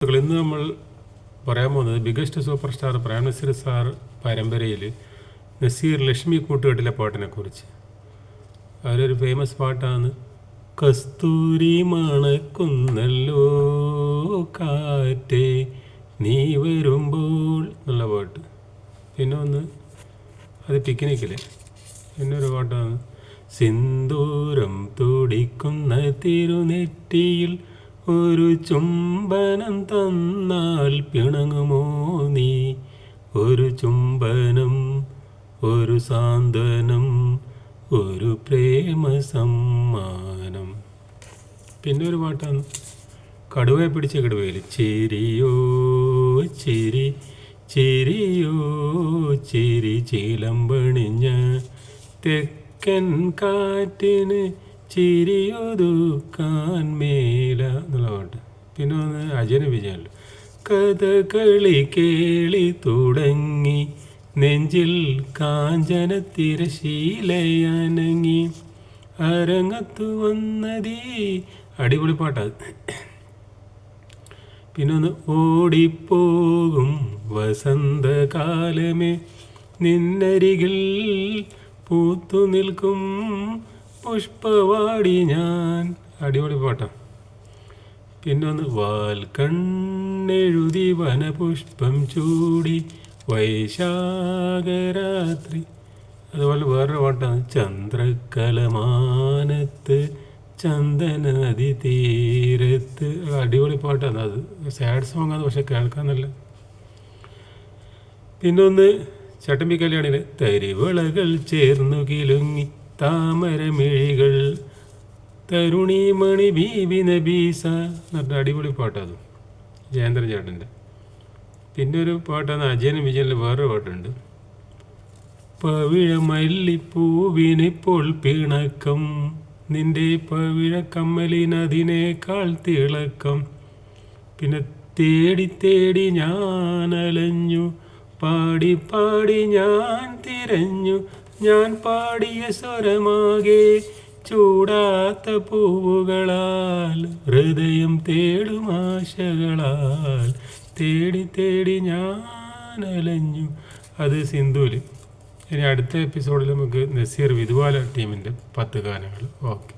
ഇന്ന് നമ്മൾ പറയാൻ പോകുന്നത് biggest super star Prem Nazir sir പരമ്പരയിൽ നസീർ ലക്ഷ്മി കൂട്ടുകെട്ടിലെ പാട്ടിനെ കുറിച്ച്. അതിലൊരു ഫേമസ് പാട്ടാണ് കസ്തൂരി മണക്കുന്നല്ലോ കാറ്റേ നീ വരുമ്പോൾ എന്നുള്ള പാട്ട്. പിന്നെ ഒന്ന് അത് പിക്നിക്കിലെ പിന്നൊരു പാട്ടാണ് സിന്ദൂരം തുടിക്കുന്ന തിരുനെറ്റിയിൽ ഒരു ചുംബനം തന്നാൽ പിണങ്ങുമോ നീ, ഒരു ചുംബനം ഒരു സാന്ത്വനം ഒരു പ്രേമ സമ്മാനം. പിന്നെ ഒരു പാട്ടാണ് കടുവയെ പിടിച്ച കടുവയിൽ ചിരിയോ ചിരി ചിരിയോ ചിരി ചിലമ്പണിഞ്ഞ തെക്കൻ കാറ്റിന് ചിരിയൊതുക്കാൻ മേല എന്നുള്ള പാട്ട്. പിന്നെ ഒന്ന് അജയന് വിജയല്ലോ കഥകളി കേളി തുടങ്ങി നെഞ്ചിൽ കാഞ്ചന തിരശീലയനങ്ങി അരങ്ങത്തു വന്നതീ അടിപൊളി പാട്ടാണ്. പിന്നെ ഒന്ന് ഓടിപ്പോകും വസന്തകാലമേ നിന്നരികിൽ പൂത്തു നിൽക്കും പുഷ്പവാടി ഞാൻ, അടിപൊളി പാട്ടാണ്. പിന്നെ ഒന്ന് വാൽ കണ്ണെഴുതി വനപുഷ്പം ചൂടി വൈശാഖരാത്രി. അതുപോലെ വേറൊരു പാട്ടാണ് ചന്ദ്രക്കലമാനത്ത് ചന്ദന നദി തീരത്ത്, അടിപൊളി പാട്ടാണ്. അത് സാഡ് സോങ് ആണ്, പക്ഷെ കേൾക്കാൻ നല്ല. പിന്നെ ഒന്ന് ചട്ടമ്പി കല്യാണിലെ തരിവളകൾ ചേർന്നു കിലുങ്ങി താമരമിഴികൾ തരുണിമണി ബീബി നബീസ എന്നിട്ട് അടിപൊളി പാട്ടാണ് ജയേന്ദ്രൻ ചേട്ടൻ്റെ. പിന്നെ ഒരു പാട്ടാണ് അജയനും വിജയനിൽ വേറൊരു പാട്ടുണ്ട് പവിഴ മല്ലിപ്പൂവിനിപ്പോൾ പിണക്കം നിന്റെ പവിഴ കമ്മലിനതിനേക്കാൾ തിളക്കം. പിന്നെ തേടി തേടി ഞാൻ അലഞ്ഞു പാടി പാടി ഞാൻ തിരഞ്ഞു ഞാൻ പാടിയ സ്വരമാകെ ചൂടാത്ത പൂവുകളാൽ ഹൃദയം തേടും ആശകളാൽ തേടി തേടി ഞാൻ അലഞ്ഞു. അത് സിന്ധുവിൽ. ഇനി അടുത്ത എപ്പിസോഡിൽ നമുക്ക് നസീർ വിധുവാല ടീമിൻ്റെ 10 ഗാനങ്ങൾ. ഓക്കെ.